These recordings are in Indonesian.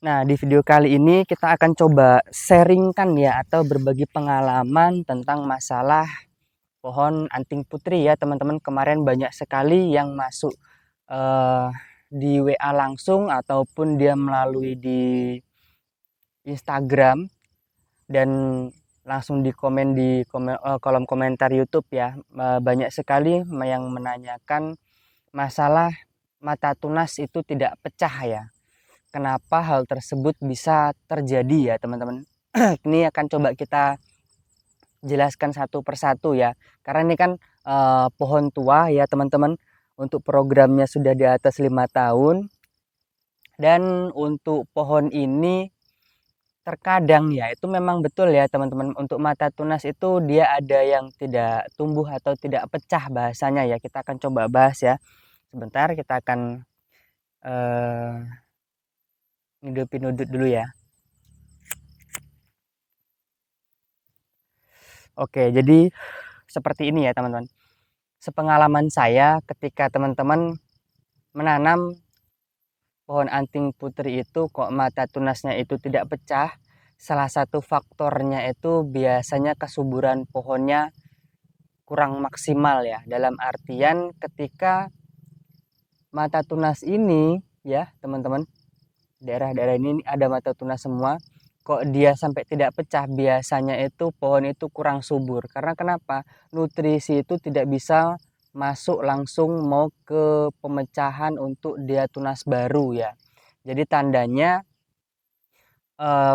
Nah, di video kali ini kita akan coba sharingkan ya atau berbagi pengalaman tentang masalah pohon anting putri ya teman-teman. Kemarin banyak sekali yang masuk eh, di WA langsung ataupun dia melalui di Instagram dan langsung di komen di kolom komentar YouTube ya. Banyak sekali yang menanyakan masalah mata tunas itu tidak pecah ya. Kenapa hal tersebut bisa terjadi ya teman-teman. Ini akan coba kita jelaskan satu persatu ya, karena ini kan pohon tua ya teman-teman. Untuk programnya sudah di atas 5 tahun, dan untuk pohon ini terkadang ya itu memang betul ya teman-teman, untuk mata tunas itu dia ada yang tidak tumbuh atau tidak pecah bahasanya ya. Kita akan coba bahas ya. Sebentar kita akan hidupin udut dulu ya. Oke, jadi seperti ini ya teman-teman. Sepengalaman saya ketika teman-teman menanam pohon anting putri itu kok mata tunasnya itu tidak pecah, salah satu faktornya itu biasanya kesuburan pohonnya kurang maksimal ya. Dalam artian ketika mata tunas ini ya teman-teman, daerah-daerah ini ada mata tunas semua, kok dia sampai tidak pecah, biasanya itu pohon itu kurang subur. Karena kenapa? Nutrisi itu tidak bisa masuk langsung mau ke pemecahan untuk dia tunas baru ya. Jadi tandanya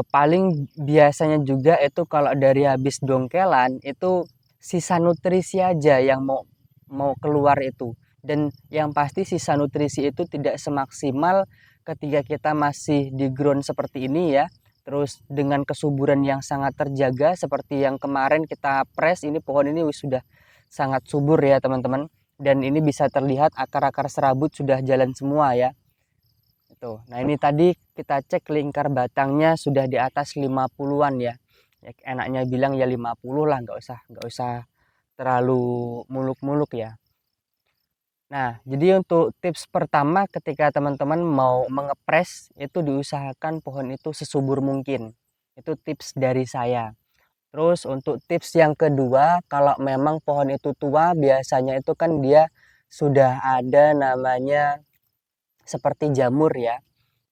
paling biasanya juga itu kalau dari habis dongkelan itu sisa nutrisi aja yang mau mau keluar itu. Dan yang pasti sisa nutrisi itu tidak semaksimal ketika kita masih di ground seperti ini ya. Terus dengan kesuburan yang sangat terjaga seperti yang kemarin kita press, ini pohon ini sudah sangat subur ya teman-teman. Dan ini bisa terlihat akar-akar serabut sudah jalan semua ya. Itu. Nah, ini tadi kita cek lingkar batangnya sudah di atas 50-an ya. Ya enaknya bilang ya 50 lah, nggak usah terlalu muluk-muluk ya. Nah, jadi untuk tips pertama ketika teman-teman mau mengepres itu diusahakan pohon itu sesubur mungkin. Itu tips dari saya. Terus untuk tips yang kedua, kalau memang pohon itu tua, biasanya itu kan dia sudah ada namanya seperti jamur ya.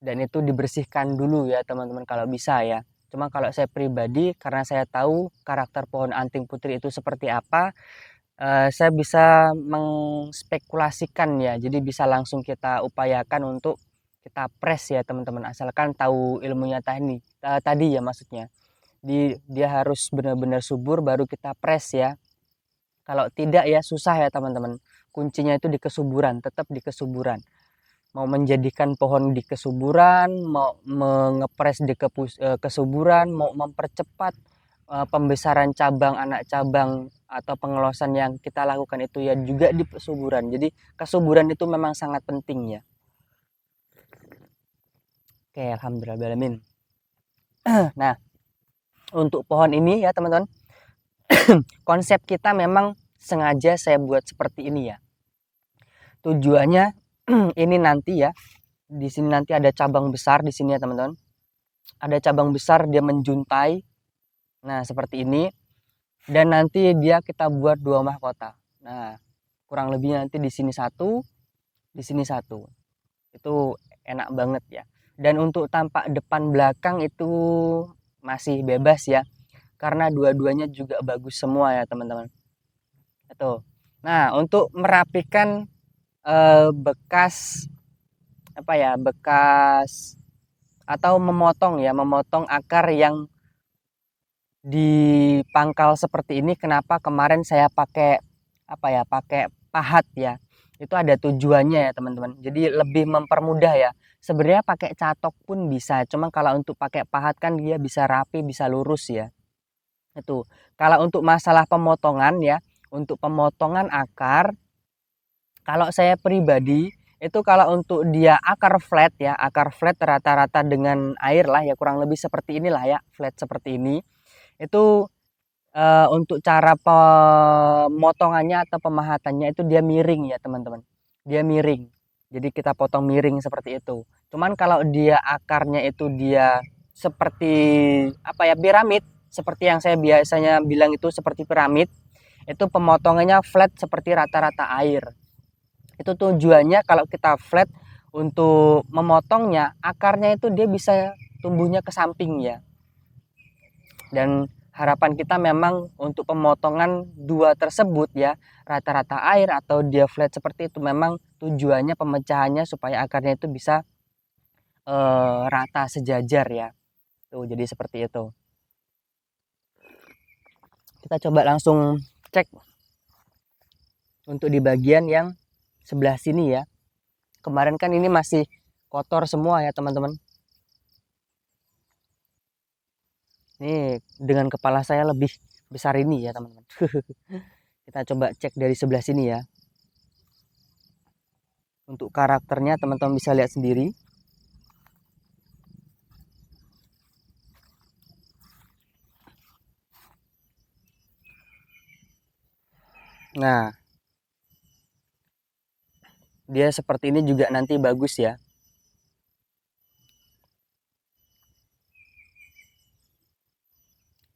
Dan itu dibersihkan dulu ya teman-teman kalau bisa ya. Cuma kalau saya pribadi, karena saya tahu karakter pohon anting putri itu seperti apa, saya bisa mengspekulasikan ya. Jadi bisa langsung kita upayakan untuk kita press ya teman-teman, asalkan tahu ilmunya tadi ya maksudnya. Dia harus benar-benar subur baru kita press ya. Kalau tidak ya susah ya teman-teman. Kuncinya itu di kesuburan, tetap di kesuburan. Mau menjadikan pohon di kesuburan, mau mengepres di kesuburan, mau mempercepat pembesaran cabang, anak cabang atau pengelosan yang kita lakukan itu ya juga di kesuburan. Jadi kesuburan itu memang sangat penting ya. Oke, alhamdulillah. Nah, untuk pohon ini ya teman-teman, konsep kita memang sengaja saya buat seperti ini ya. Tujuannya ini nanti ya, di sini nanti ada cabang besar di sini ya teman-teman. Ada cabang besar, dia menjuntai. Nah, seperti ini. Dan nanti dia kita buat 2 mahkota. Nah, kurang lebih nanti di sini satu, di sini satu. Itu enak banget ya. Dan untuk tampak depan belakang itu masih bebas ya. Karena dua-duanya juga bagus semua ya, teman-teman. Itu. Nah, untuk merapikan bekas apa ya? Bekas atau memotong ya, memotong akar yang di pangkal seperti ini. Kenapa kemarin saya pakai apa ya, pakai pahat ya, itu ada tujuannya ya teman-teman. Jadi lebih mempermudah ya. Sebenarnya pakai catok pun bisa, cuma kalau untuk pakai pahat kan dia bisa rapi, bisa lurus ya. Itu kalau untuk masalah pemotongan ya, untuk pemotongan akar, kalau saya pribadi itu kalau untuk dia akar flat ya, akar flat rata-rata dengan air lah ya, kurang lebih seperti inilah ya, flat seperti ini. Itu untuk cara pemotongannya atau pemahatannya itu dia miring ya teman-teman. Dia miring. Jadi kita potong miring seperti itu. Cuman kalau dia akarnya itu dia seperti apa ya, piramid, seperti yang saya biasanya bilang itu seperti piramid, itu pemotongannya flat seperti rata-rata air. Itu tujuannya kalau kita flat untuk memotongnya, akarnya itu dia bisa tumbuhnya ke samping ya. Dan harapan kita memang untuk pemotongan dua tersebut ya, rata-rata air atau dia flat seperti itu, memang tujuannya pemecahannya supaya akarnya itu bisa rata sejajar ya. Tuh, jadi seperti itu. Kita coba langsung cek untuk di bagian yang sebelah sini ya. Kemarin kan ini masih kotor semua ya teman-teman. Ini dengan kepala saya lebih besar ini ya teman-teman. Kita coba cek dari sebelah sini ya. Untuk karakternya teman-teman bisa lihat sendiri. Nah, dia seperti ini juga nanti bagus ya.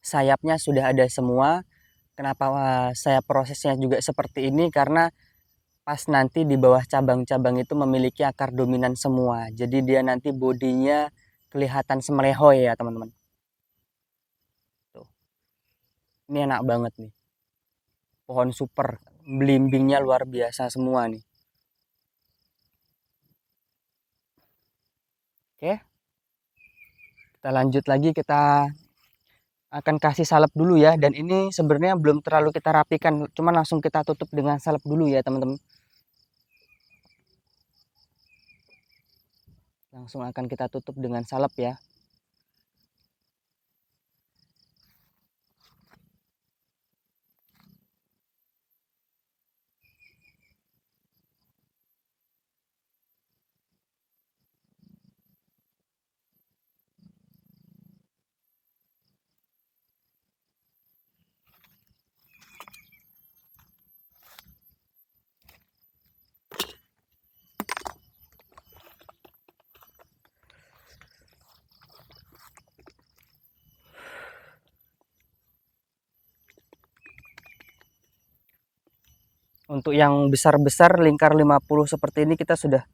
Sayapnya sudah ada semua. Kenapa saya prosesnya juga seperti ini? Karena pas nanti di bawah cabang-cabang itu memiliki akar dominan semua. Jadi dia nanti bodinya kelihatan semelehoy ya teman-teman. Tuh. Ini enak banget nih. Pohon super. Belimbingnya luar biasa semua nih. Oke. Kita lanjut lagi, kita akan kasih salep dulu ya. Dan ini sebenarnya belum terlalu kita rapikan. Cuma langsung kita tutup dengan salep dulu ya teman-teman. Langsung akan kita tutup dengan salep ya. Untuk yang besar-besar lingkar 50 seperti ini kita sudah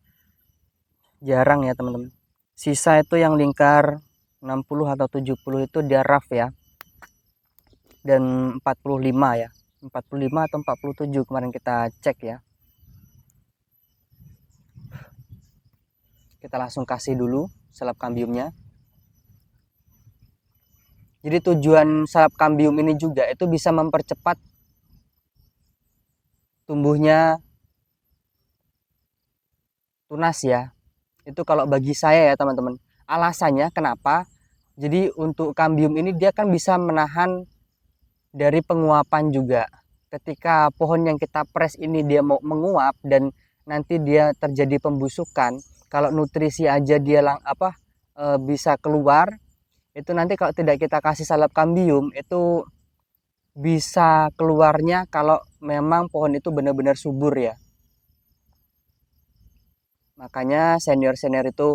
jarang ya teman-teman. Sisa itu yang lingkar 60 atau 70 itu dia rough ya. Dan 45 ya. 45 atau 47 kemarin kita cek ya. Kita langsung kasih dulu salep kambiumnya. Jadi tujuan salep kambium ini juga itu bisa mempercepat tumbuhnya tunas ya. Itu kalau bagi saya ya teman-teman. Alasannya kenapa? Jadi untuk kambium ini dia kan bisa menahan dari penguapan juga. Ketika pohon yang kita pres ini dia mau menguap dan nanti dia terjadi pembusukan, kalau nutrisi aja dia bisa keluar, itu nanti kalau tidak kita kasih salep kambium itu bisa keluarnya kalau memang pohon itu benar-benar subur ya. Makanya senior-senior itu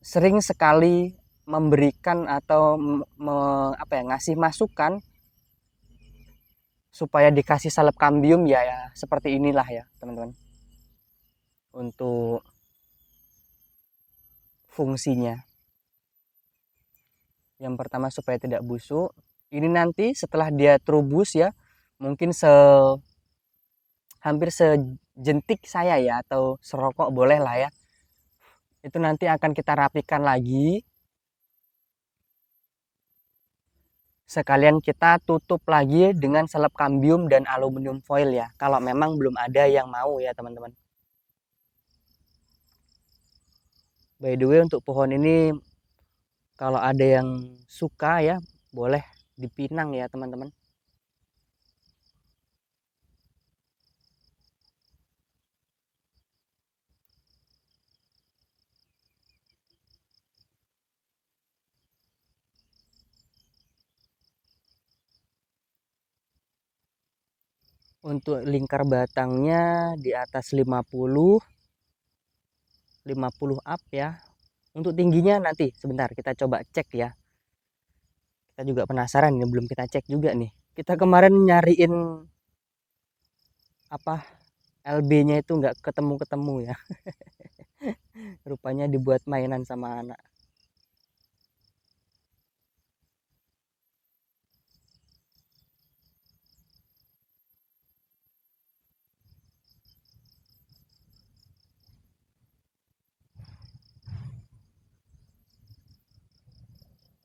sering sekali memberikan atau ngasih masukan supaya dikasih salep kambium ya seperti inilah ya teman-teman. Untuk fungsinya. Yang pertama supaya tidak busuk. Ini nanti setelah dia terubus ya, mungkin hampir sejentik saya ya atau serokok boleh lah ya. Itu nanti akan kita rapikan lagi. Sekalian kita tutup lagi dengan salep kambium dan aluminium foil ya. Kalau memang belum ada yang mau ya teman-teman. By the way untuk pohon ini kalau ada yang suka ya boleh dipinang ya teman-teman. Untuk lingkar batangnya di atas 50, 50 up ya. Untuk tingginya nanti sebentar kita coba cek ya. Kita juga penasaran ini, belum kita cek juga nih. Kita kemarin nyariin apa LB-nya itu nggak ketemu-ketemu ya. Rupanya dibuat mainan sama anak.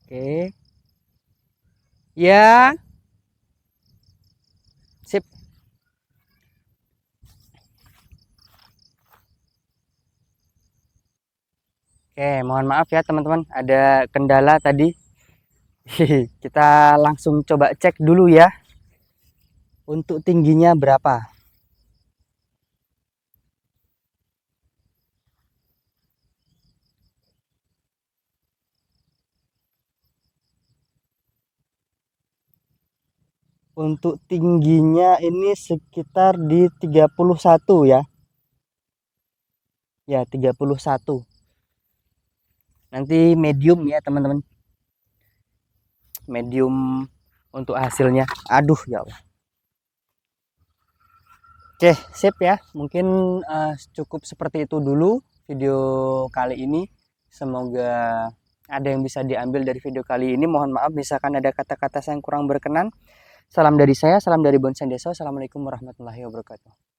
Oke. Ya, sip. Oke, mohon maaf ya teman-teman, ada kendala tadi. Kita langsung coba cek dulu ya. Untuk tingginya berapa? Untuk tingginya ini sekitar di 31 ya. Ya, 31. Nanti medium ya teman-teman. Medium untuk hasilnya. Aduh ya Allah. Oke, sip ya. Mungkin cukup seperti itu dulu video kali ini. Semoga ada yang bisa diambil dari video kali ini. Mohon maaf misalkan ada kata-kata yang kurang berkenan. Salam dari saya, salam dari Bonsen Deso. Assalamualaikum warahmatullahi wabarakatuh.